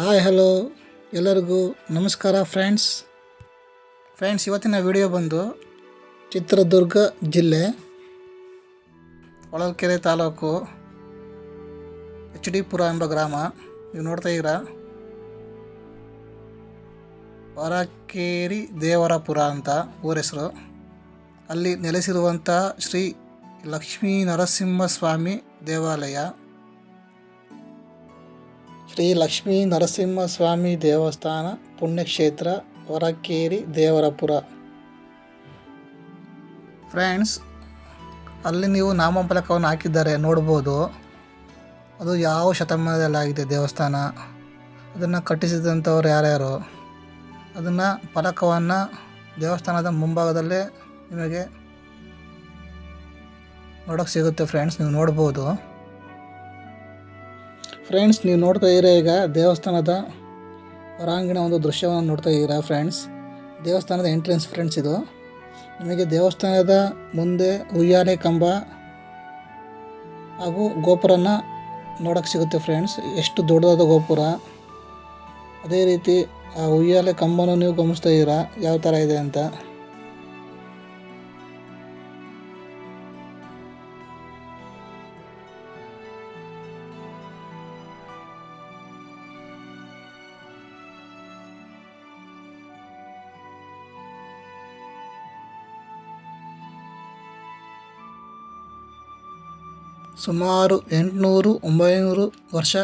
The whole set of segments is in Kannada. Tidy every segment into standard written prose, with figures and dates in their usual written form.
ಹಾಯ್ ಹಲೋ ಎಲ್ಲರಿಗೂ ನಮಸ್ಕಾರ ಫ್ರೆಂಡ್ಸ್ ಇವತ್ತಿನ ವಿಡಿಯೋ ಬಂದು ಚಿತ್ರದುರ್ಗ ಜಿಲ್ಲೆ ಹೊಳಲ್ಕೆರೆ ತಾಲೂಕು ಎಚ್ ಡಿ ಪುರ ಎಂಬ ಗ್ರಾಮ. ನೀವು ನೋಡ್ತಾ ಇದ್ದೀರಾ ಹೊರಕೇರಿ ದೇವರಪುರ ಅಂತ ಊರ ಹೆಸರು. ಅಲ್ಲಿ ನೆಲೆಸಿರುವಂಥ ಶ್ರೀ ಲಕ್ಷ್ಮೀ ನರಸಿಂಹಸ್ವಾಮಿ ದೇವಾಲಯ. ಶ್ರೀ ಲಕ್ಷ್ಮೀ ನರಸಿಂಹಸ್ವಾಮಿ ದೇವಸ್ಥಾನ ಪುಣ್ಯಕ್ಷೇತ್ರ ಹೊರಕೇರಿ ದೇವರಪುರ. ಫ್ರೆಂಡ್ಸ್, ಅಲ್ಲಿ ನೀವು ನಾಮಫಲಕವನ್ನು ಹಾಕಿದ್ದಾರೆ ನೋಡ್ಬೋದು. ಅದು ಯಾವ ಶತಮಾನದಲ್ಲಾಗಿದೆ ದೇವಸ್ಥಾನ, ಅದನ್ನು ಕಟ್ಟಿಸಿದಂಥವ್ರು ಯಾರ್ಯಾರು, ಅದನ್ನು ಫಲಕವನ್ನು ದೇವಸ್ಥಾನದ ಮುಂಭಾಗದಲ್ಲೇ ನಿಮಗೆ ನೋಡೋಕ್ಕೆ ಸಿಗುತ್ತೆ. ಫ್ರೆಂಡ್ಸ್, ನೀವು ನೋಡ್ಬೋದು. ಫ್ರೆಂಡ್ಸ್, ನೀವು ನೋಡ್ತಾ ಇದ್ದೀರಾ ಈಗ ದೇವಸ್ಥಾನದ ಹೊರಾಂಗಣ ಒಂದು ದೃಶ್ಯವನ್ನು ನೋಡ್ತಾ ಇದ್ದೀರಾ. ಫ್ರೆಂಡ್ಸ್, ದೇವಸ್ಥಾನದ ಎಂಟ್ರೆನ್ಸ್ ಫ್ರೆಂಡ್ಸ್ ಇದು. ನಿಮಗೆ ದೇವಸ್ಥಾನದ ಮುಂದೆ ಉಯ್ಯಾಲೆ ಕಂಬ ಹಾಗೂ ಗೋಪುರನ ನೋಡೋಕ್ಕೆ ಸಿಗುತ್ತೆ. ಫ್ರೆಂಡ್ಸ್, ಎಷ್ಟು ದೊಡ್ಡದಾದ ಗೋಪುರ, ಅದೇ ರೀತಿ ಆ ಉಯ್ಯಾಲೆ ಕಂಬನೂ ನೀವು ಗಮನಿಸ್ತಾ ಇದ್ದೀರಾ ಯಾವ ಥರ ಇದೆ ಅಂತ. ಸುಮಾರು 800-900 ವರ್ಷ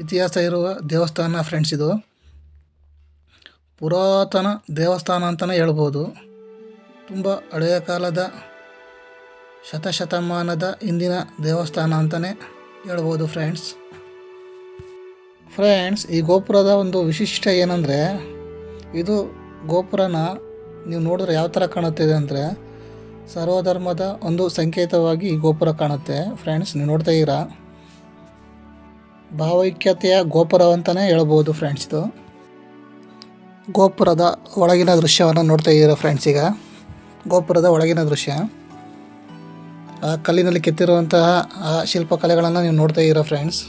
ಇತಿಹಾಸ ಇರುವ ದೇವಸ್ಥಾನ ಫ್ರೆಂಡ್ಸ್ ಇದು. ಪುರಾತನ ದೇವಸ್ಥಾನ ಅಂತಲೇ ಹೇಳ್ಬೋದು. ತುಂಬ ಹಳೆಯ ಕಾಲದ ಶತಮಾನದ ಹಿಂದಿನ ದೇವಸ್ಥಾನ ಅಂತಲೇ ಹೇಳ್ಬೋದು ಫ್ರೆಂಡ್ಸ್. ಈ ಗೋಪುರದ ಒಂದು ವಿಶಿಷ್ಟ ಏನಂದರೆ, ಇದು ಗೋಪುರನ ನೀವು ನೋಡಿದ್ರೆ ಯಾವ ಥರ ಕಾಣುತ್ತಿದೆ ಅಂದರೆ ಸರ್ವಧರ್ಮದ ಒಂದು ಸಂಕೇತವಾಗಿ ಈ ಗೋಪುರ ಕಾಣುತ್ತೆ. ಫ್ರೆಂಡ್ಸ್, ನೀವು ನೋಡ್ತಾ ಇದ್ದೀರಾ ಭಾವೈಕ್ಯತೆಯ ಗೋಪುರ ಅಂತಲೇ ಹೇಳ್ಬೋದು ಫ್ರೆಂಡ್ಸ್. ಇದು ಗೋಪುರದ ಒಳಗಿನ ದೃಶ್ಯವನ್ನು ನೋಡ್ತಾ ಇದ್ದೀರಾ ಫ್ರೆಂಡ್ಸ್. ಈಗ ಗೋಪುರದ ಒಳಗಿನ ದೃಶ್ಯ, ಆ ಕಲ್ಲಿನಲ್ಲಿ ಕೆತ್ತಿರುವಂತಹ ಆ ಶಿಲ್ಪಕಲೆಗಳನ್ನು ನೀವು ನೋಡ್ತಾ ಇದ್ದೀರಾ ಫ್ರೆಂಡ್ಸ್.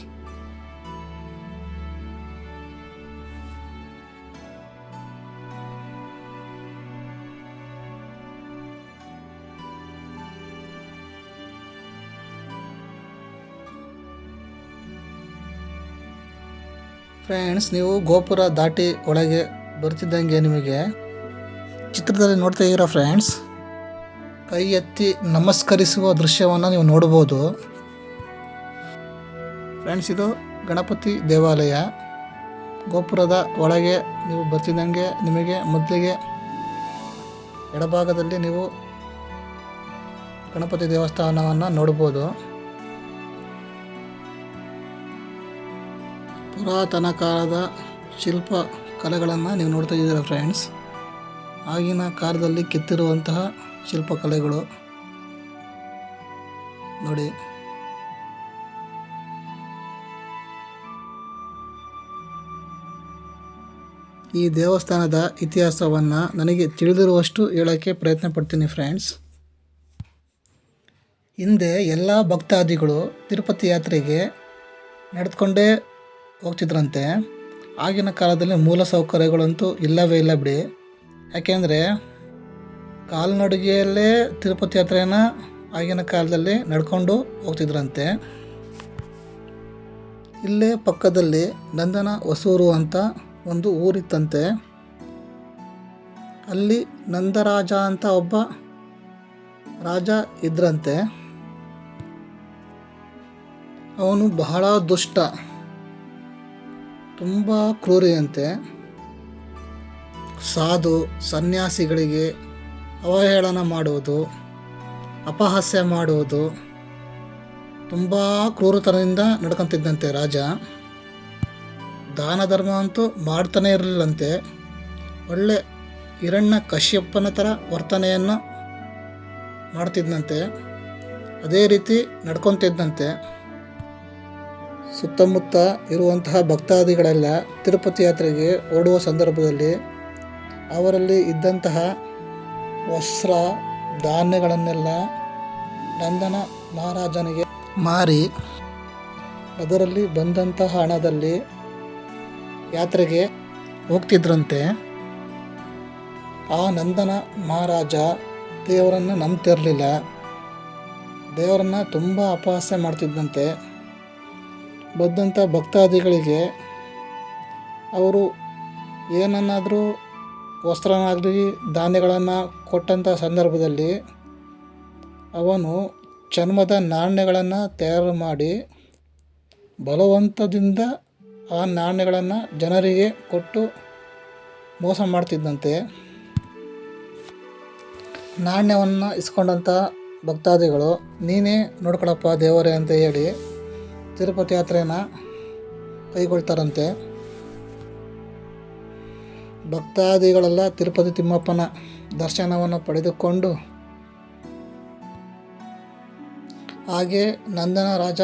ನೀವು ಗೋಪುರ ದಾಟಿ ಒಳಗೆ ಬರ್ತಿದ್ದಂಗೆ ನಿಮಗೆ ಚಿತ್ರದಲ್ಲಿ ನೋಡ್ತಾ ಇದ್ದೀರಾ ಫ್ರೆಂಡ್ಸ್, ಕೈ ಎತ್ತಿ ನಮಸ್ಕರಿಸುವ ದೃಶ್ಯವನ್ನು ನೀವು ನೋಡ್ಬೋದು. ಫ್ರೆಂಡ್ಸ್, ಇದು ಗಣಪತಿ ದೇವಾಲಯ. ಗೋಪುರದ ಒಳಗೆ ನೀವು ಬರ್ತಿದ್ದಂಗೆ ನಿಮಗೆ ಮೊದಲಿಗೆ ಎಡಭಾಗದಲ್ಲಿ ನೀವು ಗಣಪತಿ ದೇವಸ್ಥಾನವನ್ನು ನೋಡ್ಬೋದು. ಪುರಾತನ ಕಾಲದ ಶಿಲ್ಪ ಕಲೆಗಳನ್ನು ನೀವು ನೋಡ್ತಾ ಇದ್ದೀರಾ ಫ್ರೆಂಡ್ಸ್. ಆಗಿನ ಕಾಲದಲ್ಲಿ ಕೆತ್ತಿರುವಂತಹ ಶಿಲ್ಪಕಲೆಗಳು ನೋಡಿ. ಈ ದೇವಸ್ಥಾನದ ಇತಿಹಾಸವನ್ನು ನನಗೆ ತಿಳಿದಿರುವಷ್ಟು ಹೇಳೋಕ್ಕೆ ಪ್ರಯತ್ನ ಪಡ್ತೀನಿ ಫ್ರೆಂಡ್ಸ್. ಹಿಂದೆ ಎಲ್ಲ ಭಕ್ತಾದಿಗಳು ತಿರುಪತಿ ಯಾತ್ರೆಗೆ ನಡೆದುಕೊಂಡೇ ಹೋಗ್ತಿದ್ರಂತೆ. ಆಗಿನ ಕಾಲದಲ್ಲಿ ಮೂಲ ಸೌಕರ್ಯಗಳಂತೂ ಇಲ್ಲವೇ ಇಲ್ಲ ಬಿಡಿ. ಯಾಕೆಂದರೆ ಕಾಲ್ನಡಿಗೆಯಲ್ಲೇ ತಿರುಪತಿ ಯಾತ್ರೆಯನ್ನು ಆಗಿನ ಕಾಲದಲ್ಲಿ ನಡ್ಕೊಂಡು ಹೋಗ್ತಿದ್ರಂತೆ. ಇಲ್ಲೇ ಪಕ್ಕದಲ್ಲಿ ನಂದನ ಹೊಸೂರು ಅಂತ ಒಂದು ಊರಿತ್ತಂತೆ. ಅಲ್ಲಿ ನಂದರಾಜ ಅಂತ ಒಬ್ಬ ರಾಜ ಇದ್ರಂತೆ. ಅವನು ಬಹಳ ದುಷ್ಟ, ತುಂಬ ಕ್ರೂರಿಯಂತೆ. ಸಾಧು ಸನ್ಯಾಸಿಗಳಿಗೆ ಅವಹೇಳನ ಮಾಡುವುದು, ಅಪಹಾಸ್ಯ ಮಾಡುವುದು, ತುಂಬ ಕ್ರೂರತನದಿಂದ ನಡ್ಕೊತಿದ್ದಂತೆ ರಾಜ. ದಾನ ಧರ್ಮ ಅಂತೂ ಮಾಡ್ತಾನೆ ಇರಲಿಲ್ಲಂತೆ. ಒಳ್ಳೆ ಹಿರಣ್ಯ ಕಶ್ಯಪನ ಥರ ವರ್ತನೆಯನ್ನು ಮಾಡ್ತಿದ್ದಂತೆ. ಅದೇ ರೀತಿ ನಡ್ಕೊತಿದ್ದಂತೆ. ಸುತ್ತಮುತ್ತ ಇರುವಂತಹ ಭಕ್ತಾದಿಗಳೆಲ್ಲ ತಿರುಪತಿ ಯಾತ್ರೆಗೆ ಓಡುವ ಸಂದರ್ಭದಲ್ಲಿ ಅವರಲ್ಲಿ ಇದ್ದಂತಹ ವಸ್ತ್ರ ಧಾನ್ಯಗಳನ್ನೆಲ್ಲ ನಂದನ ಮಹಾರಾಜನಿಗೆ ಮಾರಿ ಅದರಲ್ಲಿ ಬಂದಂತಹ ಹಣದಲ್ಲಿ ಯಾತ್ರೆಗೆ ಹೋಗ್ತಿದ್ರಂತೆ. ಆ ನಂದನ ಮಹಾರಾಜ ದೇವರನ್ನು ನಂಬ್ತಿರಲಿಲ್ಲ. ದೇವರನ್ನು ತುಂಬ ಅಪಹಾಸ್ಯ ಮಾಡ್ತಿದ್ದಂತೆ. ಬಂದಂಥ ಭಕ್ತಾದಿಗಳಿಗೆ ಅವರು ಏನನ್ನಾದರೂ ವಸ್ತ್ರನಾಗಲಿ ಧಾನ್ಯಗಳನ್ನು ಕೊಟ್ಟಂಥ ಸಂದರ್ಭದಲ್ಲಿ ಅವನು ಚರ್ಮದ ನಾಣ್ಯಗಳನ್ನು ತಯಾರು ಮಾಡಿ ಬಲವಂತದಿಂದ ಆ ನಾಣ್ಯಗಳನ್ನು ಜನರಿಗೆ ಕೊಟ್ಟು ಮೋಸ ಮಾಡ್ತಿದ್ದಂತೆ. ನಾಣ್ಯವನ್ನು ಇಸ್ಕೊಂಡಂಥ ಭಕ್ತಾದಿಗಳು ನೀನೇ ನೋಡ್ಕೊಳಪ್ಪ ದೇವರೇ ಅಂತ ಹೇಳಿ ತಿರುಪತಿ ಯಾತ್ರೆಯನ್ನು ಕೈಗೊಳ್ತಾರಂತೆ. ಭಕ್ತಾದಿಗಳೆಲ್ಲ ತಿರುಪತಿ ತಿಮ್ಮಪ್ಪನ ದರ್ಶನವನ್ನು ಪಡೆದುಕೊಂಡು ಹಾಗೆ ನಂದನ ರಾಜ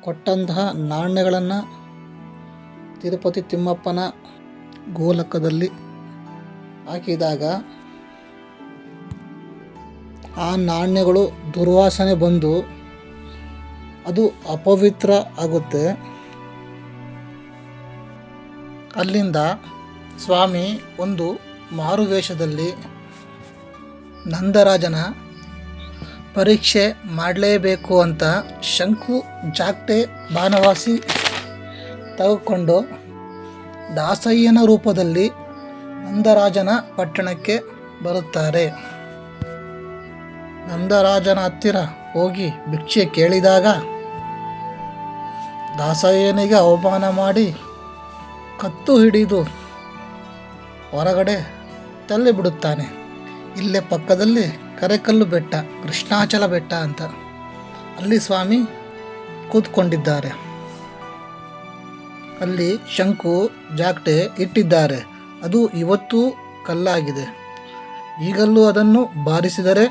ಕೊಟ್ಟಂತಹ ನಾಣ್ಯಗಳನ್ನು ತಿರುಪತಿ ತಿಮ್ಮಪ್ಪನ ಗೋಲಕದಲ್ಲಿ ಹಾಕಿದಾಗ ಆ ನಾಣ್ಯಗಳು ದುರ್ವಾಸನೆ ಬಂದು ಅದು ಅಪವಿತ್ರ ಆಗುತ್ತೆ. ಅಲ್ಲಿಂದ ಸ್ವಾಮಿ ಒಂದು ಮಾರುವೇಷದಲ್ಲಿ ನಂದರಾಜನ ಪರೀಕ್ಷೆ ಮಾಡಲೇಬೇಕು ಅಂತ ಶಂಕು ಜಾಗ್ಟೆ ಬಾನವಾಸಿ ತೆಗೆದುಕೊಂಡು ದಾಸಯ್ಯನ ರೂಪದಲ್ಲಿ ನಂದರಾಜನ ಪಟ್ಟಣಕ್ಕೆ ಬರುತ್ತಾರೆ. ನಂದರಾಜನ ಹತ್ತಿರ ಹೋಗಿ ಭಿಕ್ಷೆ ಕೇಳಿದಾಗ ದಾಸಯ್ಯನಿಗೆ ಅವಮಾನ ಮಾಡಿ ಕತ್ತು ಹಿಡಿದು ಹೊರಗಡೆ ತಳ್ಳಿಬಿಡುತ್ತಾನೆ. ಇಲ್ಲೇ ಪಕ್ಕದಲ್ಲಿ ಕರೆಕಲ್ಲು ಬೆಟ್ಟ, ಕೃಷ್ಣಾಚಲ ಬೆಟ್ಟ ಅಂತ, ಅಲ್ಲಿ ಸ್ವಾಮಿ ಕೂತ್ಕೊಂಡಿದ್ದಾರೆ. ಅಲ್ಲಿ ಶಂಕು ಜಾಗ್ಟೆ ಇಟ್ಟಿದ್ದಾರೆ. ಅದು ಇವತ್ತು ಕಲ್ಲಾಗಿದೆ. ಈಗಲೂ ಅದನ್ನು ಬಾರಿಸಿದರೆ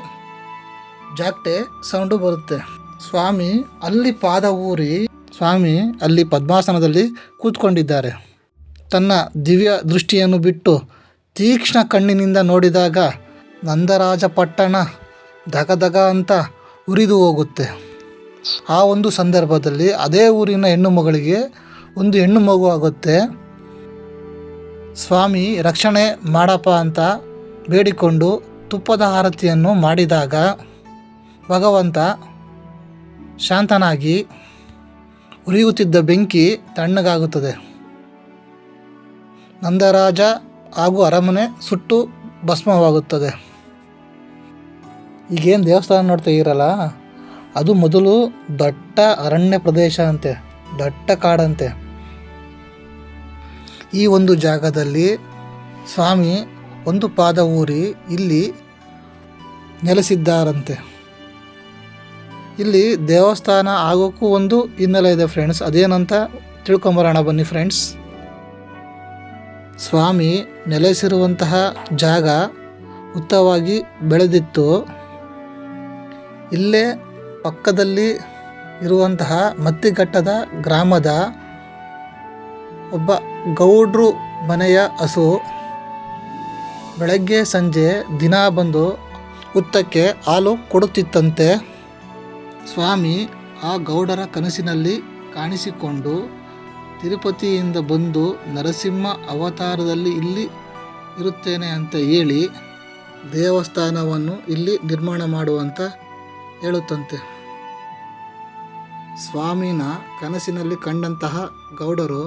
ಜಾಗ್ಟೆ ಸೌಂಡು ಬರುತ್ತೆ. ಸ್ವಾಮಿ ಅಲ್ಲಿ ಪಾದ ಊರಿ ಸ್ವಾಮಿ ಅಲ್ಲಿ ಪದ್ಮಾಸನದಲ್ಲಿ ಕೂತ್ಕೊಂಡಿದ್ದಾರೆ. ತನ್ನ ದಿವ್ಯ ದೃಷ್ಟಿಯನ್ನು ಬಿಟ್ಟು ತೀಕ್ಷ್ಣ ಕಣ್ಣಿನಿಂದ ನೋಡಿದಾಗ ನಂದರಾಜ ಪಟ್ಟಣ ದಗದಗ ಅಂತ ಉರಿದು ಹೋಗುತ್ತೆ. ಆ ಒಂದು ಸಂದರ್ಭದಲ್ಲಿ ಅದೇ ಊರಿನ ಹೆಣ್ಣು ಮಗಳಿಗೆ ಒಂದು ಹೆಣ್ಣು ಮಗು ಆಗುತ್ತೆ. ಸ್ವಾಮಿ ರಕ್ಷಣೆ ಮಾಡಪ್ಪ ಅಂತ ಬೇಡಿಕೊಂಡು ತುಪ್ಪದ ಆರತಿಯನ್ನು ಮಾಡಿದಾಗ ಭಗವಂತ ಶಾಂತನಾಗಿ ಉರಿಯುತ್ತಿದ್ದ ಬೆಂಕಿ ತಣ್ಣಗಾಗುತ್ತದೆ. ನಂದರಾಜ ಹಾಗೂ ಅರಮನೆ ಸುಟ್ಟು ಭಸ್ಮವಾಗುತ್ತದೆ. ಈಗೇನು ದೇವಸ್ಥಾನ ನೋಡ್ತಾ ಇರಲ್ಲ, ಅದು ಮೊದಲು ದಟ್ಟ ಅರಣ್ಯ ಪ್ರದೇಶ ಅಂತೆ, ದಟ್ಟ ಕಾಡಂತೆ. ಈ ಒಂದು ಜಾಗದಲ್ಲಿ ಸ್ವಾಮಿ ಒಂದು ಪಾದ ಊರಿ ಇಲ್ಲಿ ನೆಲೆಸಿದ್ದಾರಂತೆ. ಇಲ್ಲಿ ದೇವಸ್ಥಾನ ಆಗೋಕ್ಕೂ ಒಂದು ಹಿನ್ನೆಲೆ ಇದೆ ಫ್ರೆಂಡ್ಸ್. ಅದೇನಂತ ತಿಳ್ಕೊಂಬರೋಣ ಬನ್ನಿ ಫ್ರೆಂಡ್ಸ್. ಸ್ವಾಮಿ ನೆಲೆಸಿರುವಂತಹ ಜಾಗ ಉತ್ತಮವಾಗಿ ಬೆಳೆದಿತ್ತು. ಇಲ್ಲೇ ಪಕ್ಕದಲ್ಲಿ ಇರುವಂತಹ ಮತ್ತಿಘಟ್ಟದ ಗ್ರಾಮದ ಒಬ್ಬ ಗೌಡ್ರು ಮನೆಯ ಹಸು ಬೆಳಗ್ಗೆ ಸಂಜೆ ದಿನ ಬಂದು ಹುತ್ತಕ್ಕೆ ಹಾಲು ಕೊಡುತ್ತಿತ್ತಂತೆ. ಸ್ವಾಮಿ ಆ ಗೌಡರ ಕನಸಿನಲ್ಲಿ ಕಾಣಿಸಿಕೊಂಡು ತಿರುಪತಿಯಿಂದ ಬಂದು ನರಸಿಂಹ ಅವತಾರದಲ್ಲಿ ಇಲ್ಲಿ ಇರುತ್ತೇನೆ ಅಂತ ಹೇಳಿ ದೇವಸ್ಥಾನವನ್ನು ಇಲ್ಲಿ ನಿರ್ಮಾಣ ಮಾಡುವಂತ ಹೇಳುತ್ತಂತೆ. ಸ್ವಾಮಿನ ಕನಸಿನಲ್ಲಿ ಕಂಡಂತಹ ಗೌಡರು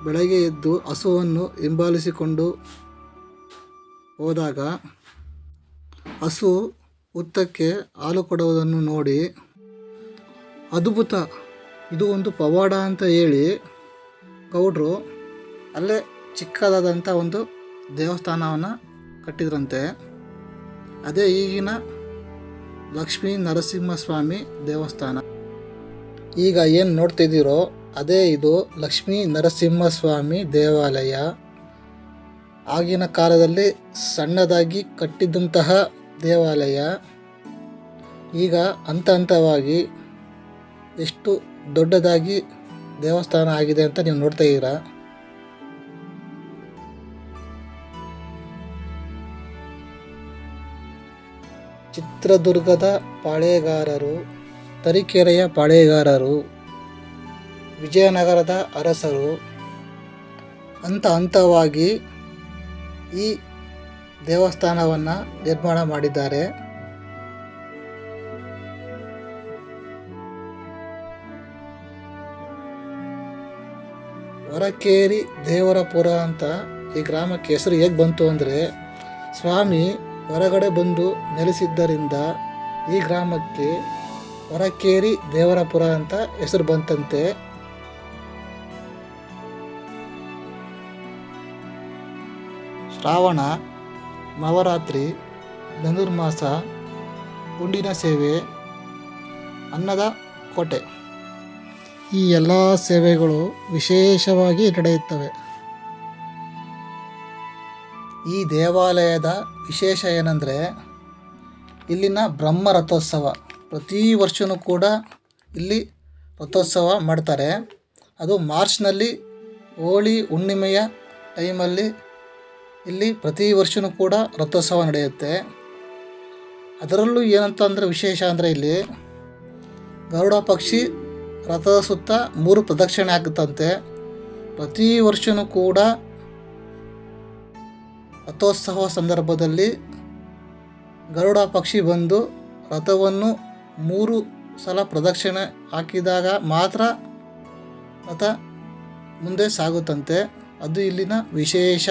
ಬೆಳಗ್ಗೆ ಎದ್ದು ಹಸುವನ್ನು ಹಿಂಬಾಲಿಸಿಕೊಂಡು ಹೋದಾಗ ಹಸು ಹುತ್ತಕ್ಕೆ ಹಾಲು ಕೊಡುವುದನ್ನು ನೋಡಿ ಅದ್ಭುತ, ಇದು ಒಂದು ಪವಾಡ ಅಂತ ಹೇಳಿ ಗೌಡ್ರು ಅಲ್ಲೇ ಚಿಕ್ಕದಾದಂಥ ಒಂದು ದೇವಸ್ಥಾನವನ್ನು ಕಟ್ಟಿದ್ರಂತೆ. ಅದೇ ಈಗಿನ ಲಕ್ಷ್ಮೀ ನರಸಿಂಹಸ್ವಾಮಿ ದೇವಸ್ಥಾನ. ಈಗ ಏನು ನೋಡ್ತಿದ್ದೀರೋ ಅದೇ ಇದು ಲಕ್ಷ್ಮೀ ನರಸಿಂಹಸ್ವಾಮಿ ದೇವಾಲಯ. ಆಗಿನ ಕಾಲದಲ್ಲಿ ಸಣ್ಣದಾಗಿ ಕಟ್ಟಿದ್ದಂತಹ ದೇವಾಲಯ ಈಗ ಹಂತ ಹಂತವಾಗಿ ಎಷ್ಟು ದೊಡ್ಡದಾಗಿ ದೇವಸ್ಥಾನ ಆಗಿದೆ ಅಂತ ನೀವು ನೋಡ್ತಾ ಇದ್ದೀರಾ. ಚಿತ್ರದುರ್ಗದ ಪಾಳೇಗಾರರು, ತರೀಕೆರೆಯ ಪಾಳೇಗಾರರು, ವಿಜಯನಗರದ ಅರಸರು, ಹಂತ ಹಂತವಾಗಿ ಈ ದೇವಸ್ಥಾನವನ್ನು ನಿರ್ಮಾಣ ಮಾಡಿದ್ದಾರೆ. ಹೊರಕೇರಿ ದೇವರಪುರ ಅಂತ ಈ ಗ್ರಾಮಕ್ಕೆ ಹೆಸರು ಹೇಗೆ ಬಂತು ಅಂದರೆ, ಸ್ವಾಮಿ ಹೊರಗಡೆ ಬಂದು ನೆಲೆಸಿದ್ದರಿಂದ ಈ ಗ್ರಾಮಕ್ಕೆ ಹೊರಕೇರಿ ದೇವರಪುರ ಅಂತ ಹೆಸರು ಬಂತಂತೆ. ಶ್ರಾವಣ, ನವರಾತ್ರಿ, ಧನುರ್ಮಾಸ, ಗುಂಡಿನ ಸೇವೆ, ಅನ್ನದ ಕೋಟೆ ಈ ಎಲ್ಲ ಸೇವೆಗಳು ವಿಶೇಷವಾಗಿ ನಡೆಯುತ್ತವೆ. ಈ ದೇವಾಲಯದ ವಿಶೇಷ ಏನಂದರೆ, ಇಲ್ಲಿನ ಬ್ರಹ್ಮ ರಥೋತ್ಸವ ಪ್ರತಿ ವರ್ಷವೂ ಕೂಡ ಇಲ್ಲಿ ರಥೋತ್ಸವ ಮಾಡ್ತಾರೆ. ಅದು ಮಾರ್ಚ್ನಲ್ಲಿ ಹೋಳಿ ಹುಣ್ಣಿಮೆಯ ಟೈಮಲ್ಲಿ ಇಲ್ಲಿ ಪ್ರತಿ ವರ್ಷವೂ ಕೂಡ ರಥೋತ್ಸವ ನಡೆಯುತ್ತೆ. ಅದರಲ್ಲೂ ಏನಂತಂದರೆ ವಿಶೇಷ ಅಂದರೆ, ಇಲ್ಲಿ ಗರುಡ ಪಕ್ಷಿ ರಥದ ಸುತ್ತ 3 ಪ್ರದಕ್ಷಿಣೆ ಹಾಕುತ್ತಂತೆ. ಪ್ರತಿ ವರ್ಷವೂ ಕೂಡ ರಥೋತ್ಸವ ಸಂದರ್ಭದಲ್ಲಿ ಗರುಡ ಪಕ್ಷಿ ಬಂದು ರಥವನ್ನು 3 ಸಲ ಪ್ರದಕ್ಷಿಣೆ ಹಾಕಿದಾಗ ಮಾತ್ರ ರಥ ಮುಂದೆ ಸಾಗುತ್ತಂತೆ. ಅದು ಇಲ್ಲಿನ ವಿಶೇಷ.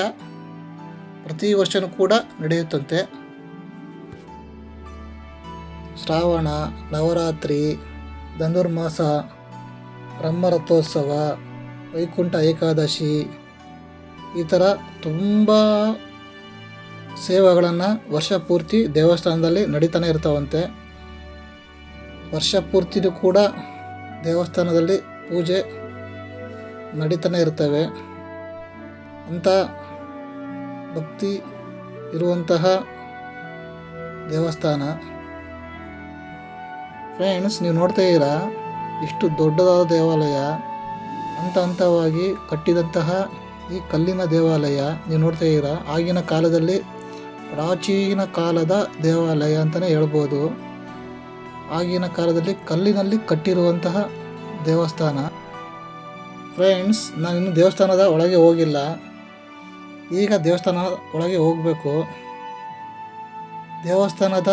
ಪ್ರತಿ ವರ್ಷವೂ ಕೂಡ ನಡೆಯುತ್ತಂತೆ. ಶ್ರಾವಣ, ನವರಾತ್ರಿ, ಧನುರ್ಮಾಸ, ಬ್ರಹ್ಮರಥೋತ್ಸವ, ವೈಕುಂಠ ಏಕಾದಶಿ ಈ ಥರ ತುಂಬ ಸೇವೆಗಳನ್ನು ವರ್ಷ ಪೂರ್ತಿ ದೇವಸ್ಥಾನದಲ್ಲಿ ನಡೀತಾನೆ ಇರ್ತಾವಂತೆ. ವರ್ಷ ಪೂರ್ತಿಯೂ ಕೂಡ ದೇವಸ್ಥಾನದಲ್ಲಿ ಪೂಜೆ ನಡೀತಾನೆ ಇರ್ತವೆ. ಅಂಥ ಭಕ್ತಿ ಇರುವಂತಹ ದೇವಸ್ಥಾನ. ಫ್ರೆಂಡ್ಸ್, ನೀವು ನೋಡ್ತಾ ಇದ್ದೀರಾ ಇಷ್ಟು ದೊಡ್ಡದಾದ ದೇವಾಲಯ, ಹಂತ ಹಂತವಾಗಿ ಕಟ್ಟಿದಂತಹ ಈ ಕಲ್ಲಿನ ದೇವಾಲಯ ನೀವು ನೋಡ್ತಾ ಇದ್ದೀರಾ. ಆಗಿನ ಕಾಲದಲ್ಲಿ ಪ್ರಾಚೀನ ಕಾಲದ ದೇವಾಲಯ ಅಂತಲೇ ಹೇಳ್ಬೋದು. ಆಗಿನ ಕಾಲದಲ್ಲಿ ಕಲ್ಲಿನಲ್ಲಿ ಕಟ್ಟಿರುವಂತಹ ದೇವಸ್ಥಾನ. ಫ್ರೆಂಡ್ಸ್, ನಾನಿನ್ನು ದೇವಸ್ಥಾನದ ಒಳಗೆ ಹೋಗಿಲ್ಲ. ಈಗ ದೇವಸ್ಥಾನದ ಒಳಗೆ ಹೋಗಬೇಕು. ದೇವಸ್ಥಾನದ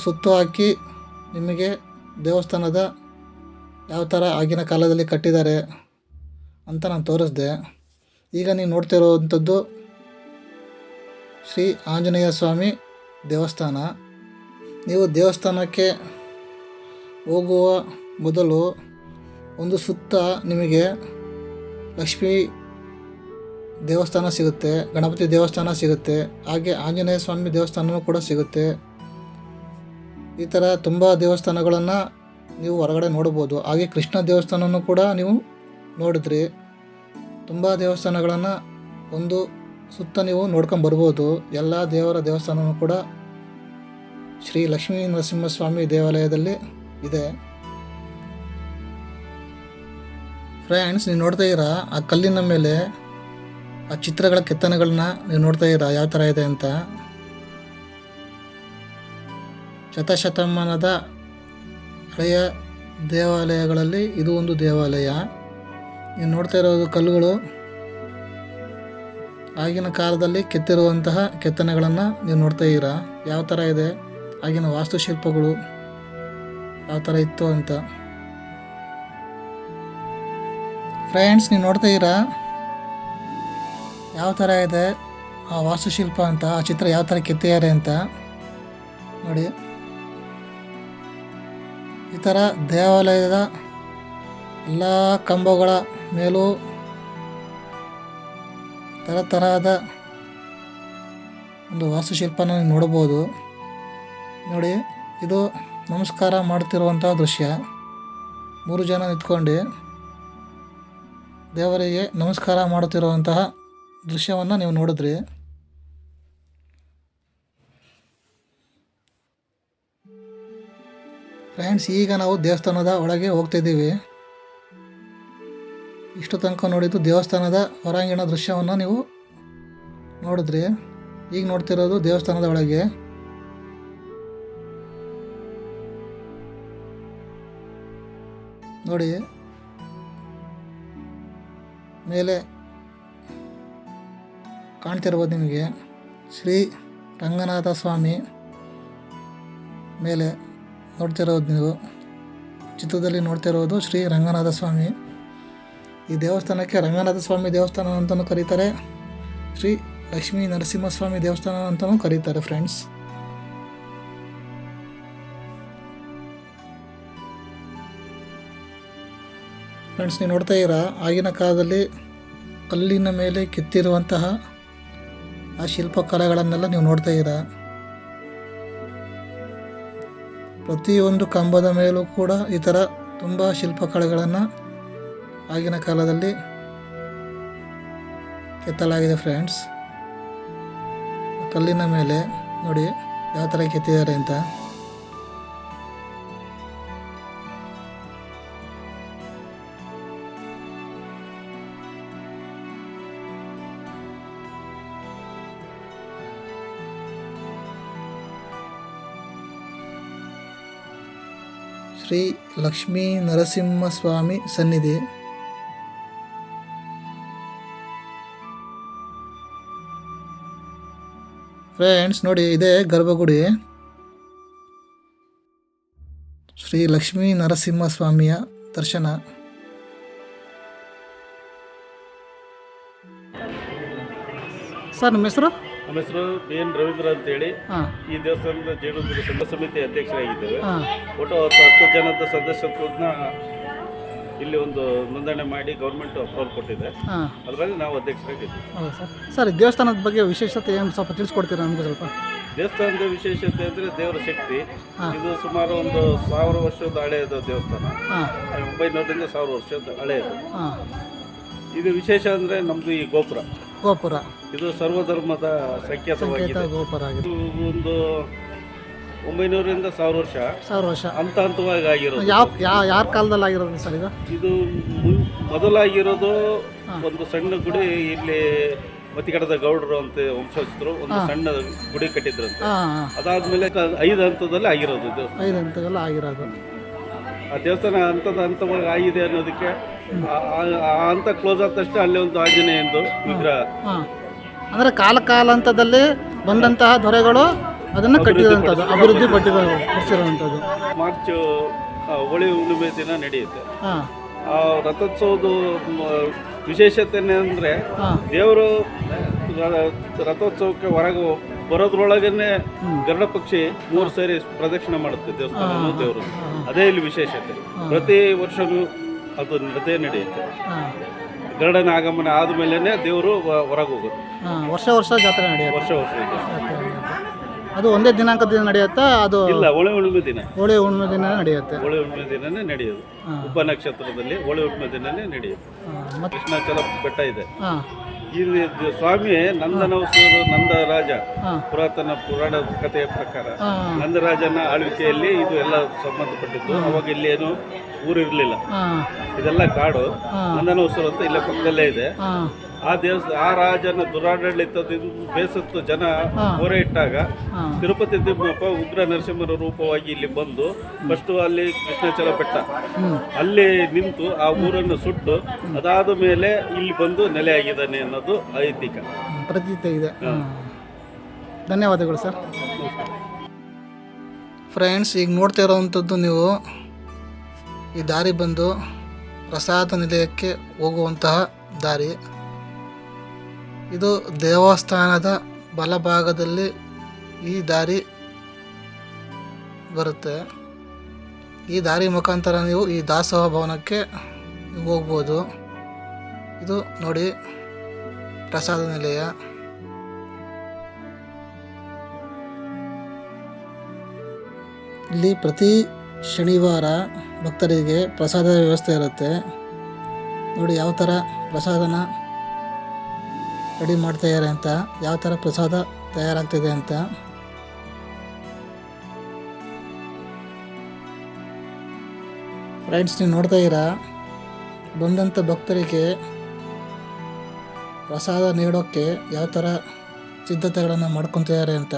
ಸುತ್ತು ಹಾಕಿ ನಿಮಗೆ ದೇವಸ್ಥಾನದ ಯಾವ ಥರ ಆಗಿನ ಕಾಲದಲ್ಲಿ ಕಟ್ಟಿದ್ದಾರೆ ಅಂತ ನಾನು ತೋರಿಸ್ದೆ. ಈಗ ನೀವು ನೋಡ್ತಿರೋವಂಥದ್ದು ಶ್ರೀ ಆಂಜನೇಯ ಸ್ವಾಮಿ ದೇವಸ್ಥಾನ. ನೀವು ದೇವಸ್ಥಾನಕ್ಕೆ ಹೋಗುವ ಮೊದಲು ಒಂದು ಸುತ್ತ ನಿಮಗೆ ಲಕ್ಷ್ಮೀ ದೇವಸ್ಥಾನ ಸಿಗುತ್ತೆ, ಗಣಪತಿ ದೇವಸ್ಥಾನ ಸಿಗುತ್ತೆ, ಹಾಗೆ ಆಂಜನೇಯ ಸ್ವಾಮಿ ದೇವಸ್ಥಾನವೂ ಕೂಡ ಸಿಗುತ್ತೆ. ಈ ಥರ ತುಂಬ ದೇವಸ್ಥಾನಗಳನ್ನು ನೀವು ಹೊರಗಡೆ ನೋಡ್ಬೋದು. ಹಾಗೆ ಕೃಷ್ಣ ದೇವಸ್ಥಾನವೂ ಕೂಡ ನೀವು ನೋಡಿದ್ರಿ. ತುಂಬ ದೇವಸ್ಥಾನಗಳನ್ನು ಒಂದು ಸುತ್ತ ನೀವು ನೋಡ್ಕೊಂಬರ್ಬೋದು. ಎಲ್ಲ ದೇವರ ದೇವಸ್ಥಾನವೂ ಕೂಡ ಶ್ರೀ ಲಕ್ಷ್ಮೀ ನರಸಿಂಹಸ್ವಾಮಿ ದೇವಾಲಯದಲ್ಲಿ ಇದೆ. ಫ್ರೆಂಡ್ಸ್, ನೀವು ನೋಡ್ತಾ ಇದ್ದೀರಾ ಆ ಕಲ್ಲಿನ ಮೇಲೆ ಆ ಚಿತ್ರಗಳ ಕೆತ್ತನೆಗಳನ್ನ ನೀವು ನೋಡ್ತಾ ಇದ್ದೀರಾ ಯಾವ ಥರ ಇದೆ ಅಂತ. ಶತಶತಮಾನದ ಹಳೆಯ ದೇವಾಲಯಗಳಲ್ಲಿ ಇದು ಒಂದು ದೇವಾಲಯ. ನೀವು ನೋಡ್ತಾ ಇರೋದು ಕಲ್ಲುಗಳು ಆಗಿನ ಕಾಲದಲ್ಲಿ ಕೆತ್ತಿರುವಂತಹ ಕೆತ್ತನೆಗಳನ್ನು ನೀವು ನೋಡ್ತಾ ಇದ್ದೀರಾ ಯಾವ ಥರ ಇದೆ. ಆಗಿನ ವಾಸ್ತುಶಿಲ್ಪಗಳು ಯಾವ ಥರ ಇತ್ತು ಅಂತ. ಫ್ರೆಂಡ್ಸ್, ನೀವು ನೋಡ್ತಾ ಇದ್ದೀರಾ ಯಾವ ಥರ ಇದೆ ಆ ವಾಸ್ತುಶಿಲ್ಪ ಅಂತ, ಆ ಚಿತ್ರ ಯಾವ ಥರ ಕೆತ್ತಿದ್ದಾರೆ ಅಂತ ನೋಡಿ. ಈ ಥರ ದೇವಾಲಯದ ಎಲ್ಲ ಕಂಬಗಳ ಮೇಲೂ ತರಹದ ಒಂದು ವಾಸ್ತುಶಿಲ್ಪನ ನೀವು ನೋಡ್ಬೋದು. ನೋಡಿ, ಇದು ನಮಸ್ಕಾರ ಮಾಡ್ತಿರುವಂತಹ ದೃಶ್ಯ. 3 ಜನ ನಿಂತ್ಕೊಂಡು ದೇವರಿಗೆ ನಮಸ್ಕಾರ ಮಾಡುತ್ತಿರುವಂತಹ ದೃಶ್ಯವನ್ನು ನೀವು ನೋಡಿದ್ರಿ. ಫ್ರೆಂಡ್ಸ್, ಈಗ ನಾವು ದೇವಸ್ಥಾನದ ಒಳಗೆ ಹೋಗ್ತಿದ್ದೀವಿ. ಇಷ್ಟು ತನಕ ನೋಡಿದ್ದು ದೇವಸ್ಥಾನದ ಹೊರಾಂಗಣ ದೃಶ್ಯವನ್ನು ನೀವು ನೋಡಿದ್ರಿ. ಈಗ ನೋಡ್ತಿರೋದು ದೇವಸ್ಥಾನದ ಒಳಗೆ. ನೋಡಿ, ಮೇಲೆ ಕಾಣ್ತಿರ್ಬೋದು ನಿಮಗೆ ಶ್ರೀ ರಂಗನಾಥ ಸ್ವಾಮಿ ಮೇಲೆ ನೋಡ್ತಿರೋದು ನೀವು ಚಿತ್ರದಲ್ಲಿ ನೋಡ್ತಿರೋದು ಶ್ರೀ ರಂಗನಾಥ ಸ್ವಾಮಿ. ಈ ದೇವಸ್ಥಾನಕ್ಕೆ ರಂಗನಾಥ ಸ್ವಾಮಿ ದೇವಸ್ಥಾನ ಅಂತಲೂ ಕರೀತಾರೆ, ಶ್ರೀ ಲಕ್ಷ್ಮೀ ನರಸಿಂಹಸ್ವಾಮಿ ದೇವಸ್ಥಾನ ಅಂತಲೂ ಕರೀತಾರೆ ಫ್ರೆಂಡ್ಸ್. ನೀವು ನೋಡ್ತಾ ಇದ್ದೀರಾ ಆಗಿನ ಕಾಲದಲ್ಲಿ ಕಲ್ಲಿನ ಮೇಲೆ ಕೆತ್ತಿರುವಂತಹ ಆ ಶಿಲ್ಪಕಲೆಗಳನ್ನೆಲ್ಲ ನೀವು ನೋಡ್ತಾ ಇದ್ದೀರಾ. ಪ್ರತಿಯೊಂದು ಕಂಬದ ಮೇಲೂ ಕೂಡ ಈ ಥರ ತುಂಬ ಶಿಲ್ಪಕಲೆಗಳನ್ನು ಆಗಿನ ಕಾಲದಲ್ಲಿ ಕೆತ್ತಲಾಗಿದೆ ಫ್ರೆಂಡ್ಸ್. ಕಲ್ಲಿನ ಮೇಲೆ ನೋಡಿ ಯಾವ ಥರ ಕೆತ್ತಿದ್ದಾರೆ ಅಂತ. ಶ್ರೀ ಲಕ್ಷ್ಮೀ ನರಸಿಂಹಸ್ವಾಮಿ ಸನ್ನಿಧಿ. ಫ್ರೆಂಡ್ಸ್ ನೋಡಿ, ಇದೇ ಗರ್ಭಗುಡಿ. ಶ್ರೀ ಲಕ್ಷ್ಮೀ ನರಸಿಂಹಸ್ವಾಮಿಯ ದರ್ಶನ. ಸರ್ ನಿಮ್ಮ ಹೆಸರು? ನಮ್ಮ ಹೆಸರು ಎನ್ ರವೀಂದ್ರ ಅಂತೇಳಿ. ಈ ದೇವಸ್ಥಾನದ ಜೇಡೂರು ಸಂಘ ಸಮಿತಿ ಅಧ್ಯಕ್ಷರಾಗಿದ್ದೇವೆ. ಒಟ್ಟು 10 ಜನದ ಸದಸ್ಯತ್ವನ ಇಲ್ಲಿ ಒಂದು ನೋಂದಣಿ ಮಾಡಿ ಗೌರ್ಮೆಂಟ್ ಅಪ್ರೂವಲ್ ಕೊಟ್ಟಿದೆ. ಅದರಲ್ಲಿ ನಾವು ಅಧ್ಯಕ್ಷರಾಗಿದ್ದೀವಿ. ಹೌದು ಸರ್. ಈ ದೇವಸ್ಥಾನದ ಬಗ್ಗೆ ವಿಶೇಷತೆ ಏನು ಸ್ವಲ್ಪ ತಿಳಿಸ್ಕೊಡ್ತೀರಾ ನಮಗೆ ಸ್ವಲ್ಪ? ದೇವಸ್ಥಾನದ ವಿಶೇಷತೆ ಅಂದರೆ ದೇವರ ಶಕ್ತಿ. ಇದು ಸುಮಾರು ಒಂದು 1000 ವರ್ಷದ ಹಳೆಯದು ದೇವಸ್ಥಾನ. 900ರಿಂದ 1000 ವರ್ಷದ ಹಳೆಯದು. ಇದು ವಿಶೇಷ ಅಂದರೆ ನಮ್ಮದು ಈ ಗೋಪುರ ಇದು ಸರ್ವಧರ್ಮದ ಸಂಕೇತವಾಗಿದೆ. ಇದು ಒಂದು 900ರಿಂದ 1000 ವರ್ಷ ಹಂತವಾಗಿ ಆಗಿರೋದು. ಯಾರ ಕಾಲದಲ್ಲಿ ಆಗಿರೋದು ಸರ್ ಇದು? ಮೊದಲಾಗಿರೋದು ಒಂದು ಸಣ್ಣ ಗುಡಿ ಇಲ್ಲಿ ಮತ್ತಿಕಡದ ಗೌಡರು ಅಂತ ವಂಶಸ್ಥರು ಒಂದು ಸಣ್ಣ ಗುಡಿ ಕಟ್ಟಿದ್ರಂತೆ. ಅದಾದ್ಮೇಲೆ 5 ಹಂತದಲ್ಲಿ ಆಗಿರೋದು. 5 ಹಂತದಲ್ಲಿ ಆಗಿರೋದು. ಆ ದೇವಸ್ಥಾನ ಹಂತವಾಗಿ ಆಗಿದೆ ಅನ್ನೋದಕ್ಕೆ ಆ ಹಂತ ಕ್ಲೋಸ್ ಆದ ತಕ್ಷಣ ಅಲ್ಲಿ ಒಂದು ಆಂಜನೇಯಂದು ವಿಗ್ರಹ. ಅಂದರೆ ಕಾಲಾಂತದಲ್ಲಿ ಬಂದಂತಹ ದೊರೆಗಳು ಅದನ್ನು ಕಟ್ಟಿದಂಥದ್ದು, ಅಭಿವೃದ್ಧಿ ಪಡಿಸಿರುವಂಥದ್ದು. ಮಾರ್ಚ್ ಹೋಳಿ ಹುಣ್ಣಿಮೆ ದಿನ ನಡೆಯುತ್ತೆ. ಆ ರಥೋತ್ಸವದ ವಿಶೇಷತೆ ಅಂದರೆ ದೇವರು ರಥೋತ್ಸವಕ್ಕೆ ಹೊರಗೆ ಬರೋದ್ರೊಳಗನೆ ಗರುಡ ಪಕ್ಷಿ 3 ಸಾರಿ ಪ್ರದಕ್ಷಿಣೆ ಮಾಡುತ್ತೆ ದೇವಸ್ಥಾನ ದೇವರು. ಅದೇ ಇಲ್ಲಿ ವಿಶೇಷತೆ. ಪ್ರತಿ ವರ್ಷವೂ ಅದು ನಡೆಯುತ್ತೆ. ಗರುಡನ ಆಗಮನ ಆದಮೇಲೆ ದೇವರು ಹೊರಗೆ ಹೋಗುತ್ತೆ. ವರ್ಷ ಜಾತ್ರೆ ನಡೆಯುತ್ತೆ. ವರ್ಷ ಅದು ಒಂದೇ ದಿನಾಂಕದ ನಡೆಯುತ್ತಾ? ಅದು ಇಲ್ಲ, ಹೋಳಿ ಹುಣ್ಣಿಮೆ ದಿನ ನಡೆಯುತ್ತೆ. ಹೋಳಿ ಹುಣ್ಣಿಮೆ ದಿನನೇ ನಡೆಯೋದು. ಉಪ ನಕ್ಷತ್ರದಲ್ಲಿ ಹೋಳಿ ಹುಣ್ಣಿಮೆ ದಿನನೇ ನಡೆಯೋದು. ಕೃಷ್ಣಾಚಲ ಬೆಟ್ಟ ಇದೆ. ಇಲ್ಲಿ ಸ್ವಾಮಿ ನಂದರಾಜ, ಪುರಾತನ ಪುರಾಣ ಕಥೆಯ ಪ್ರಕಾರ ನಂದರಾಜನ ಆಳ್ವಿಕೆಯಲ್ಲಿ ಇದು ಎಲ್ಲ ಸಂಬಂಧಪಟ್ಟಿದ್ದು. ಅವಾಗ ಇಲ್ಲಿ ಏನು ಊರಿರಲಿಲ್ಲ, ಇದೆಲ್ಲ ಕಾಡು. ನಂದನೋತ್ಸವ ಅಂತ ಇಲ್ಲೇ ಪಕ್ಕದಲ್ಲೇ ಇದೆ. ಆ ರಾಜನ ದುರಾಡಳಿತದಿಂದ ಬೇಸತ್ತು ಜನ ಹೊರೆ ಇಟ್ಟಾಗ ತಿರುಪತಿ ತಿಮ್ಮಪ್ಪ ಉಗ್ರ ನರಸಿಂಹನ ರೂಪವಾಗಿ ಇಲ್ಲಿ ಬಂದು ಫಸ್ಟ್ ಅಲ್ಲಿ ಕೃಷ್ಣಾಚಲ ಬೆಟ್ಟ ಅಲ್ಲಿ ನಿಂತು ಆ ಊರನ್ನು ಸುಟ್ಟು ಅದಾದ ಮೇಲೆ ಇಲ್ಲಿ ಬಂದು ನೆಲೆಯಾಗಿದ್ದಾನೆ ಅನ್ನೋದು ಐತಿಕ ಪ್ರತೀತಿ ಇದೆ. ಧನ್ಯವಾದಗಳು ಸರ್. ಫ್ರೆಂಡ್ಸ್, ಈಗ ನೋಡ್ತಾ ಇರೋವಂಥದ್ದು ನೀವು ಈ ದಾರಿ ಬಂದು ಪ್ರಸಾದ ನಿಲಯಕ್ಕೆ ಹೋಗುವಂತಹ ದಾರಿ. ಇದು ದೇವಸ್ಥಾನದ ಬಲಭಾಗದಲ್ಲಿ ಈ ದಾರಿ ಬರುತ್ತೆ. ಈ ದಾರಿ ಮುಖಾಂತರ ನೀವು ಈ ದಾಸೋಹ ಭವನಕ್ಕೆ ಹೋಗ್ಬೋದು. ಇದು ನೋಡಿ ಪ್ರಸಾದ ನಿಲಯ. ಇಲ್ಲಿ ಪ್ರತಿ ಶನಿವಾರ ಭಕ್ತರಿಗೆ ಪ್ರಸಾದದ ವ್ಯವಸ್ಥೆ ಇರುತ್ತೆ. ನೋಡಿ ಯಾವ ಥರ ಪ್ರಸಾದನ ರೆಡಿ ಮಾಡ್ತಾ ಇದ್ದಾರೆ ಅಂತ, ಯಾವ ಥರ ಪ್ರಸಾದ ತಯಾರಾಗ್ತಿದೆ ಅಂತ. ಫ್ರೆಂಡ್ಸ್, ನೀವು ನೋಡ್ತಾ ಇದ್ದೀರಾ ಬಂದಂಥ ಭಕ್ತರಿಗೆ ಪ್ರಸಾದ ನೀಡೋಕ್ಕೆ ಯಾವ ಥರ ಸಿದ್ಧತೆಗಳನ್ನು ಮಾಡ್ಕೊತಿದ್ದಾರೆ ಅಂತ.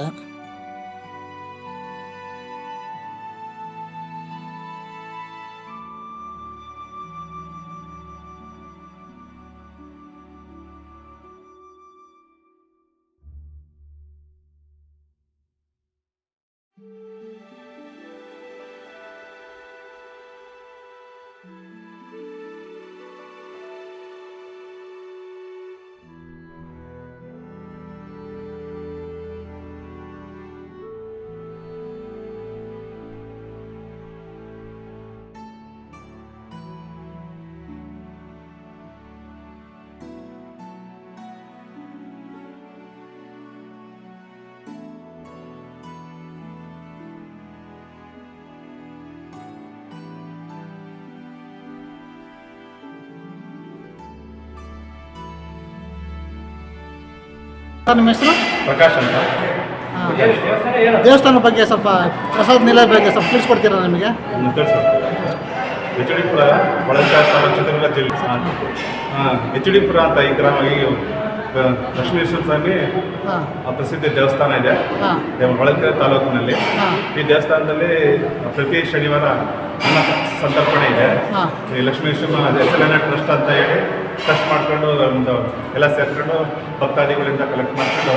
ಸರ್ ನಿಮ್ಮ ಹೆಸರು? ಪ್ರಕಾಶ್ ಅಂತ. ದೇವಸ್ಥಾನದ ಬಗ್ಗೆ ಸ್ವಲ್ಪ ಪ್ರಸಾದ ನಿಲಯ ಬಗ್ಗೆ ಸ್ವಲ್ಪ ತಿಳಿಸ್ಕೊಡ್ತೀರಾ ನಿಮಗೆ? ಎಚ್ ಡಿ ಪುರ ಬಳಗಾವಿ ಚಿತ್ರದುರ್ಗ ಜಿಲ್ಲೆ. ಎಚ್ ಡಿ ಪುರ ಅಂತ ಈ ಗ್ರಾಮ ಲಕ್ಷ್ಮೀಶ್ವರ ಸ್ವಾಮಿ ಪ್ರಸಿದ್ಧ ದೇವಸ್ಥಾನ ಇದೆ ಹೊಳಲ್ಕೆರೆ ತಾಲೂಕಿನಲ್ಲಿ. ಈ ದೇವಸ್ಥಾನದಲ್ಲಿ ಪ್ರತಿ ಶನಿವಾರ ಅನ್ನ ಸಂತರ್ಪಣೆ ಇದೆ. ಈ ಲಕ್ಷ್ಮೀಶ್ವರ SLN ಟ್ರಸ್ಟ್ ಅಂತ ಹೇಳಿ ಟ್ರಸ್ಟ್ ಮಾಡ್ಕೊಂಡು ಒಂದು ಎಲ್ಲ ಸೇರ್ಕೊಂಡು ಭಕ್ತಾದಿಗಳಿಂದ ಕಲೆಕ್ಟ್ ಮಾಡ್ಕೊಂಡು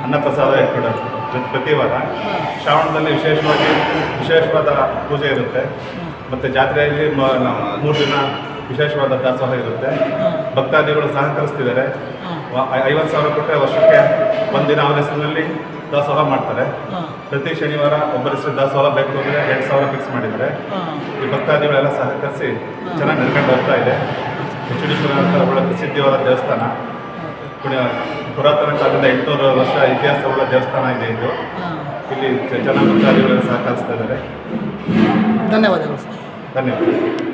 ಅನ್ನ ಪ್ರಸಾದ ಇಟ್ಕೊಂಡು ಪ್ರತಿ ವಾರ. ಶ್ರಾವಣದಲ್ಲಿ ವಿಶೇಷವಾದ ಪೂಜೆ ಇರುತ್ತೆ. ಮತ್ತು ಜಾತ್ರೆಯಲ್ಲಿ 3 ದಿನ ವಿಶೇಷವಾದ ದಾಸೋಹ ಇರುತ್ತೆ. ಭಕ್ತಾದಿಗಳು ಸಹಕರಿಸ್ತಿದ್ದಾರೆ. 50,000 ಕೊಟ್ಟರೆ ವರ್ಷಕ್ಕೆ 1 ದಿನ ಅವರ ಹೆಸರಿನಲ್ಲಿ ದಾಸೋಹ ಮಾಡ್ತಾರೆ. ಪ್ರತಿ ಶನಿವಾರ ಒಬ್ಬರ ಹೆಸರು ದಾಸೋಹ ಬೇಕು ಅಂದರೆ 2,000 ಫಿಕ್ಸ್ ಮಾಡಿದ್ದಾರೆ. ಈ ಭಕ್ತಾದಿಗಳೆಲ್ಲ ಸಹಕರಿಸಿ ಚೆನ್ನಾಗಿ ನಡ್ಕೊಂಡು ಹೋಗ್ತಾ ಇದೆ. ಎಚ್ ಡಿ ಪುರ ಅಂತ ಒಳ್ಳೆ ಪ್ರಸಿದ್ಧವಾದ ದೇವಸ್ಥಾನ. ಪುರಾತನ ಕಾಲದಿಂದ 800 ವರ್ಷ ಇತಿಹಾಸವುಳ್ಳ ದೇವಸ್ಥಾನ ಇದೆ ಇದು. ಇಲ್ಲಿ ಜನ ಭಕ್ತಾದಿಗಳೆಲ್ಲ ಸಹಕರಿಸ್ತಾ ಇದ್ದಾರೆ. ಧನ್ಯವಾದಗಳು ಸರ್. ಧನ್ಯವಾದ.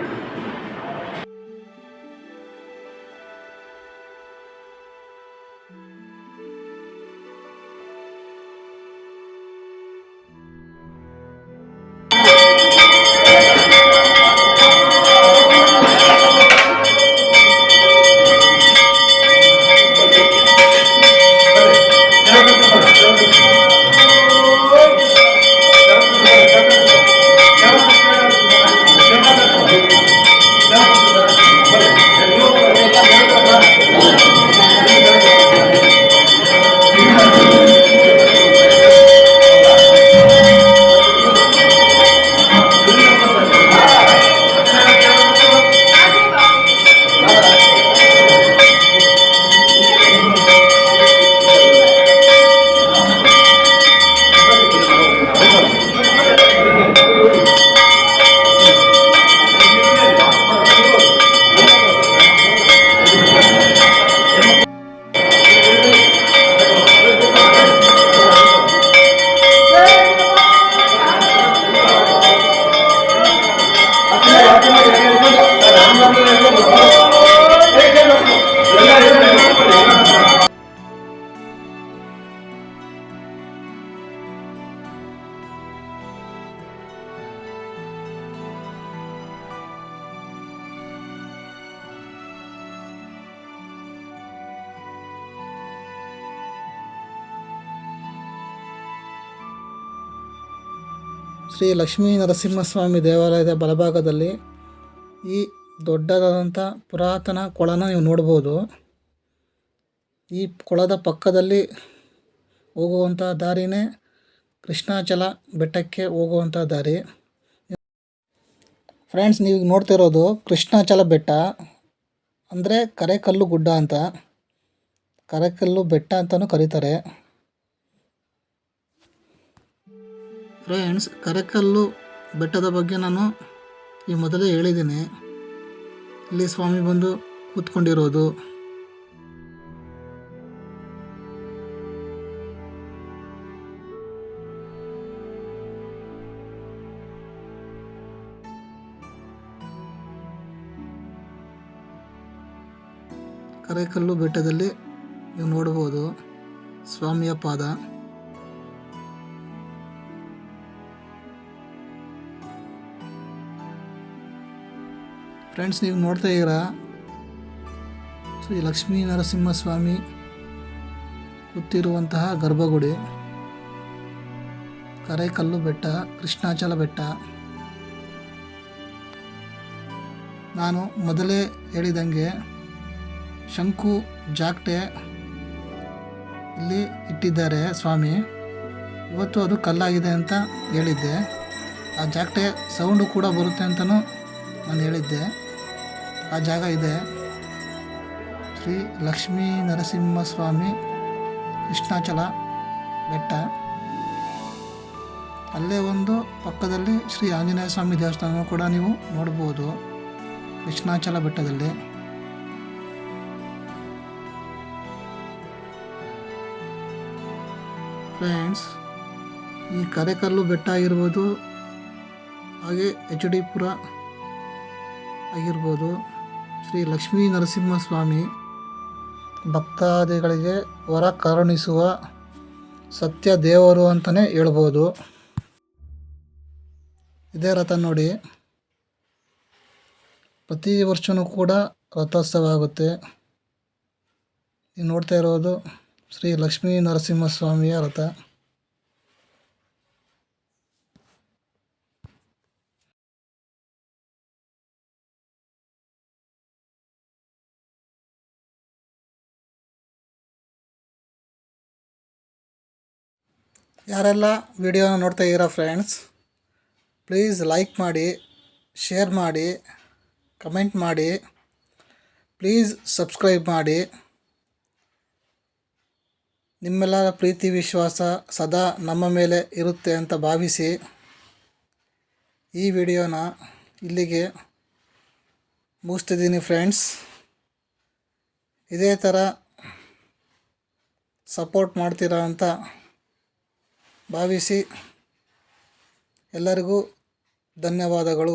ಶ್ರೀ ಲಕ್ಷ್ಮೀ ನರಸಿಂಹಸ್ವಾಮಿ ದೇವಾಲಯದ ಬಲಭಾಗದಲ್ಲಿ ಈ ದೊಡ್ಡದಾದಂಥ ಪುರಾತನ ಕೊಳನ ನೀವು ನೋಡ್ಬೋದು. ಈ ಕೊಳದ ಪಕ್ಕದಲ್ಲಿ ಹೋಗುವಂಥ ದಾರಿನೇ ಕೃಷ್ಣಾಚಲ ಬೆಟ್ಟಕ್ಕೆ ಹೋಗುವಂಥ ದಾರಿ. ಫ್ರೆಂಡ್ಸ್, ನೀವು ನೋಡ್ತಿರೋದು ಕೃಷ್ಣಾಚಲ ಬೆಟ್ಟ, ಅಂದರೆ ಕರೆಕಲ್ಲು ಗುಡ್ಡ ಅಂತ, ಕರೆಕಲ್ಲು ಬೆಟ್ಟ ಅಂತಲೂ ಕರೀತಾರೆ. ಫ್ರೆಂಡ್ಸ್, ಕರೆಕಲ್ಲು ಬೆಟ್ಟದ ಬಗ್ಗೆ ನಾನು ಈ ಮೊದಲೇ ಹೇಳಿದ್ದೀನಿ. ಇಲ್ಲಿ ಸ್ವಾಮಿ ಬಂದು ಕೂತ್ಕೊಂಡಿರೋದು. ಕರೆಕಲ್ಲು ಬೆಟ್ಟದಲ್ಲಿ ನೀವು ನೋಡ್ಬೋದು ಸ್ವಾಮಿಯ ಪಾದ. ಫ್ರೆಂಡ್ಸ್, ನೀವು ನೋಡ್ತಾ ಇದ್ದೀರಾ ಶ್ರೀ ಲಕ್ಷ್ಮೀ ನರಸಿಂಹಸ್ವಾಮಿ ಕೂತಿರುವಂತಹ ಗರ್ಭಗುಡಿ, ಕರೆಕಲ್ಲು ಬೆಟ್ಟ, ಕೃಷ್ಣಾಚಲ ಬೆಟ್ಟ. ನಾನು ಮೊದಲೇ ಹೇಳಿದಂಗೆ ಶಂಕು ಜಾಗಟೆ ಇಲ್ಲಿ ಇಟ್ಟಿದ್ದಾರೆ ಸ್ವಾಮಿ. ಇವತ್ತು ಅದು ಕಲ್ಲಾಗಿದೆ ಅಂತ ಹೇಳಿದ್ದೆ. ಆ ಜಾಗಟೆ ಸೌಂಡು ಕೂಡ ಬರುತ್ತೆ ಅಂತಲೂ ನಾನು ಹೇಳಿದ್ದೆ. ಆ ಜಾಗ ಇದೆ. ಶ್ರೀ ಲಕ್ಷ್ಮೀ ನರಸಿಂಹಸ್ವಾಮಿ ಕೃಷ್ಣಾಚಲ ಬೆಟ್ಟ. ಅಲ್ಲೇ ಒಂದು ಪಕ್ಕದಲ್ಲಿ ಶ್ರೀ ಆಂಜನೇಯ ಸ್ವಾಮಿ ದೇವಸ್ಥಾನ ಕೂಡ ನೀವು ನೋಡ್ಬೋದು ಕೃಷ್ಣಾಚಲ ಬೆಟ್ಟದಲ್ಲಿ. ಫ್ರೆಂಡ್ಸ್, ಈ ಕರೆಕಲ್ಲು ಬೆಟ್ಟ ಆಗಿರ್ಬೋದು, ಹಾಗೆ ಎಚ್ ಡಿ ಪುರ ಆಗಿರ್ಬೋದು, ಶ್ರೀ ಲಕ್ಷ್ಮೀ ನರಸಿಂಹಸ್ವಾಮಿ ಭಕ್ತಾದಿಗಳಿಗೆ ವರ ಕರುಣಿಸುವ ಸತ್ಯ ದೇವರು ಅಂತಲೇ ಹೇಳ್ಬೋದು. ಇದೇ ರಥ ನೋಡಿ, ಪ್ರತಿ ವರ್ಷವೂ ಕೂಡ ರಥೋತ್ಸವ ಆಗುತ್ತೆ. ನೀವು ನೋಡ್ತಾ ಇರೋದು ಶ್ರೀ ಲಕ್ಷ್ಮೀ ನರಸಿಂಹಸ್ವಾಮಿಯ ರಥ. ಯಾರೆಲ್ಲ ವಿಡಿಯೋನ ನೋಡ್ತಾ ಇದ್ದೀರಾ ಫ್ರೆಂಡ್ಸ್, ಪ್ಲೀಸ್ ಲೈಕ್ ಮಾಡಿ, ಶೇರ್ ಮಾಡಿ, ಕಮೆಂಟ್ ಮಾಡಿ, ಪ್ಲೀಸ್ ಸಬ್ಸ್ಕ್ರೈಬ್ ಮಾಡಿ. ನಿಮ್ಮೆಲ್ಲರ ಪ್ರೀತಿ ವಿಶ್ವಾಸ ಸದಾ ನಮ್ಮ ಮೇಲೆ ಇರುತ್ತೆ ಅಂತ ಭಾವಿಸಿ ಈ ವಿಡಿಯೋನ ಇಲ್ಲಿಗೆ ಮುಗಿಸ್ತಿದ್ದೀನಿ ಫ್ರೆಂಡ್ಸ್. ಇದೇ ಥರ ಸಪೋರ್ಟ್ ಮಾಡ್ತೀರಾ ಅಂತ ಭಾವಿಸಿ ಎಲ್ಲರಿಗೂ ಧನ್ಯವಾದಗಳು.